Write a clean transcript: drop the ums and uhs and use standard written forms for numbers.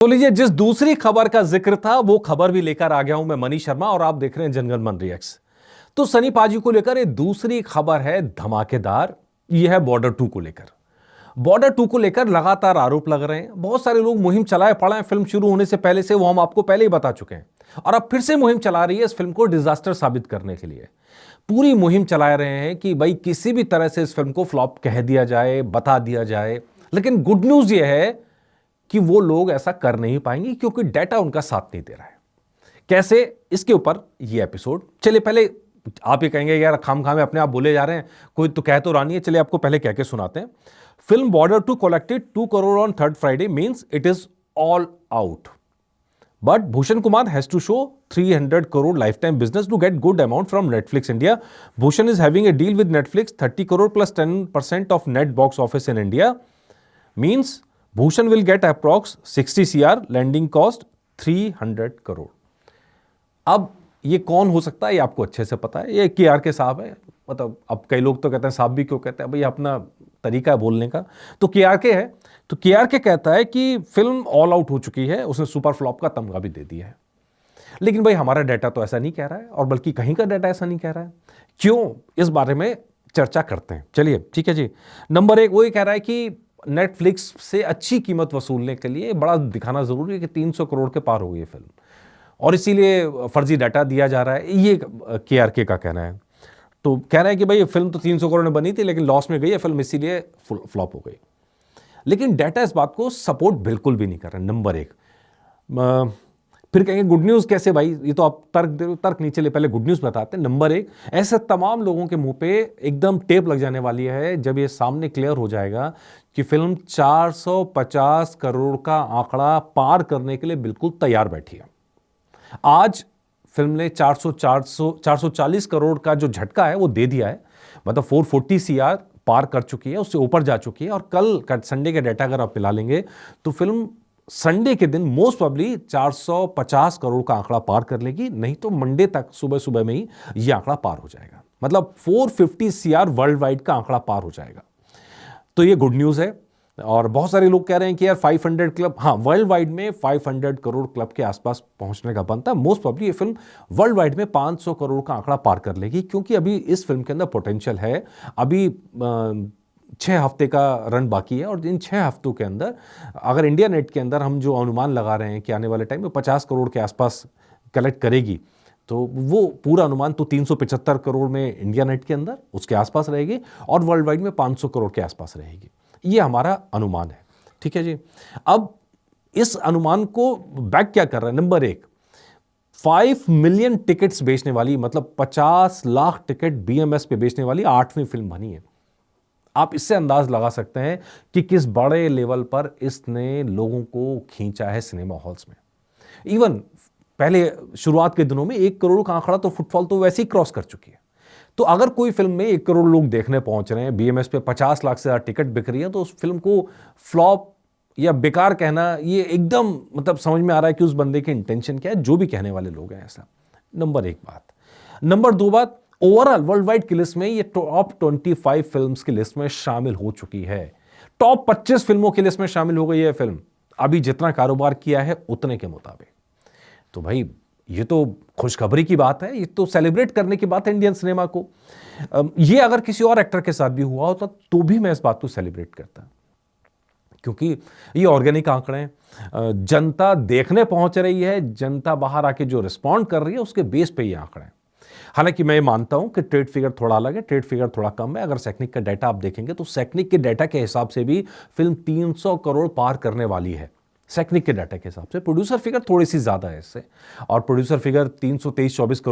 तो लीजिए, जिस दूसरी खबर का जिक्र था वो खबर भी लेकर आ गया हूं मैं, मनी शर्मा, और आप देख रहे हैं जनगण मन रिएक्ट्स। तो सनी पाजी को लेकर एक दूसरी खबर है धमाकेदार। यह है बॉर्डर 2 को लेकर। बॉर्डर 2 को लेकर लगातार आरोप लग रहे हैं, बहुत सारे लोग मुहिम चलाए पड़ा है फिल्म शुरू होने से पहले से, वो हम आपको पहले ही बता चुके हैं। और अब फिर से मुहिम चला रही है इस फिल्म को डिजास्टर साबित करने के लिए। पूरी मुहिम चला रहे हैं कि भाई किसी भी तरह से इस फिल्म को फ्लॉप कह दिया जाए, बता दिया जाए। लेकिन गुड न्यूज यह है कि वो लोग ऐसा कर नहीं पाएंगे क्योंकि डाटा उनका साथ नहीं दे रहा है। कैसे, इसके ऊपर ये एपिसोड। चलिए पहले, आप ये कहेंगे यार खाम खाम अपने आप बोले जा रहे हैं, कोई तो कह तो रानी है। चलिए आपको पहले कह के सुनाते हैं। Film border 2 collected 2 crore on third Friday means it is all out, but Bhushan Kumar has to show 300 crore lifetime business to get good amount from Netflix India. Bhushan is having a deal with Netflix, 30 crore plus 10% of net box office in India. Means Bhushan will get approx 60 CR, landing cost 300 crore. अब ये कौन हो सकता है, ये आपको अच्छे से पता है। ये KRK साहब है। मतलब अब कई लोग तो कहते हैं साहब भी क्यों कहते हैं, भाई अपना तरीका है बोलने का। तो KRK है, तो KRK कहता है कि फिल्म ऑल आउट हो चुकी है, उसने सुपर फ्लॉप का तमगा भी दे दिया है। लेकिन भाई हमारा डाटा तो ऐसा नहीं कह रहा है, और बल्कि कहीं का डाटा ऐसा नहीं कह रहा है। क्यों, इस बारे में चर्चा करते हैं। चलिए ठीक है जी। नंबर 1 वो ये कह रहा है कि नेटफ्लिक्स से अच्छी कीमत वसूलने के लिए बड़ा दिखाना जरूरी है कि 300 करोड़ के पार हो गई फिल्म, और इसीलिए फर्जी डाटा दिया जा रहा है, ये KRK का कहना है। तो कह रहा है कि भाई फिल्म तो 300 करोड़ में बनी थी लेकिन लॉस में गई है फिल्म, इसीलिए फ्लॉप हो गई। लेकिन डाटा इस बात को सपोर्ट बिल्कुल भी नहीं कर रहा। नंबर 1, फिर कहेंगे गुड न्यूज़ कैसे भाई, ये तो आप तर्क नहीं। चले पहले गुड न्यूज़ बताते हैं। नंबर 1, ऐसे तमाम लोगों के मुंह पे एकदम टेप लग जाने वाली है जब ये सामने क्लियर हो जाएगा कि फिल्म 450 करोड़ का आंकड़ा पार करने के लिए बिल्कुल तैयार बैठी है। आज फिल्म ने 440 करोड़ का जो झटका है वो दे दिया है। मतलब 440 CR पार कर चुकी है, उससे ऊपर जा चुकी है। और कल संडे के डाटा अगर आप मिला लेंगे तो फिल्म संडे के दिन मोस्ट प्रोबेबली 450 करोड़ का आंकड़ा पार कर लेगी, नहीं तो मंडे तक सुबह सुबह में ही यह आंकड़ा पार हो जाएगा। मतलब 450 CR वर्ल्ड वाइड का आंकड़ा पार हो जाएगा। तो ये गुड न्यूज़ है। और बहुत सारे लोग कह रहे हैं कि यार 500 क्लब, हाँ वर्ल्ड वाइड में 500 करोड़ क्लब के आसपास पहुंचने का बनता है। मोस्ट प्रोबेबली ये फिल्म वर्ल्ड वाइड में 500 करोड़ का आंकड़ा पार कर लेगी, क्योंकि अभी इस फिल्म के अंदर पोटेंशियल है। अभी 6 हफ्ते का रन बाकी है, और इन 6 हफ्तों के अंदर अगर इंडिया नेट के अंदर हम जो अनुमान लगा रहे हैं कि आने वाले टाइम में 50 करोड़ के आसपास कलेक्ट करेगी, तो वो पूरा अनुमान तो 375 करोड़ में इंडिया नेट के अंदर उसके आसपास रहेगी, और वर्ल्ड वाइड में 500 करोड़ के आसपास रहेगी। ये हमारा अनुमान है, ठीक है जी। अब इस अनुमान को बैक क्या कर रहा है? नंबर 1, 5 मिलियन टिकट्स बेचने वाली, मतलब 50 लाख टिकट BMS पे बेचने वाली 8वीं फिल्म बनी है। आप इससे अंदाज लगा सकते हैं कि किस बड़े लेवल पर इसने लोगों को खींचा है सिनेमा हॉल्स में। इवन पहले शुरुआत के दिनों में 1 करोड़ का आंकड़ा तो फुटफॉल तो वैसे ही क्रॉस कर चुकी है। तो अगर कोई फिल्म में 1 करोड़ लोग देखने पहुंच रहे हैं, BMS पे 50 लाख से ज़्यादा टिकट बिक रही है, तो उस फिल्म को फ्लॉप या बेकार कहना, ये एकदम मतलब समझ में आ रहा है कि उस बंदे की इंटेंशन क्या है, जो भी कहने वाले लोग हैं ऐसा। नंबर 1 बात। नंबर 2 बात, ओवरऑल वर्ल्ड वाइड की लिस्ट में ये टॉप 25 फिल्म्स की लिस्ट में शामिल हो चुकी है। टॉप 25 फिल्मों की लिस्ट में शामिल हो गई है फिल्म, अभी जितना कारोबार किया है उतने के मुताबिक। तो भाई ये तो खुशखबरी की बात है, ये तो सेलिब्रेट करने की बात है इंडियन सिनेमा को। ये अगर किसी और एक्टर के साथ भी हुआ होता तो भी मैं इस बात को सेलिब्रेट करता, क्योंकि ये ऑर्गेनिक आंकड़े हैं। जनता देखने पहुंच रही है, जनता बाहर आके जो रिस्पॉन्ड कर रही है उसके बेस पे ये आंकड़े हैं। हालांकि मैं मानता हूं कि ट्रेड फिगर थोड़ा अलग है, ट्रेड फिगर थोड़ा कम है। अगर सैकनिक का डाटा आप देखेंगे तो सैकनिक के डाटा के हिसाब से भी फिल्म 300 करोड़ पार करने वाली है। सैकनिक के डाटा के हिसाब से प्रोड्यूसर फिगर थोड़ी सी ज्यादा है इससे, और प्रोड्यूसर फिगर 323-24 करोड़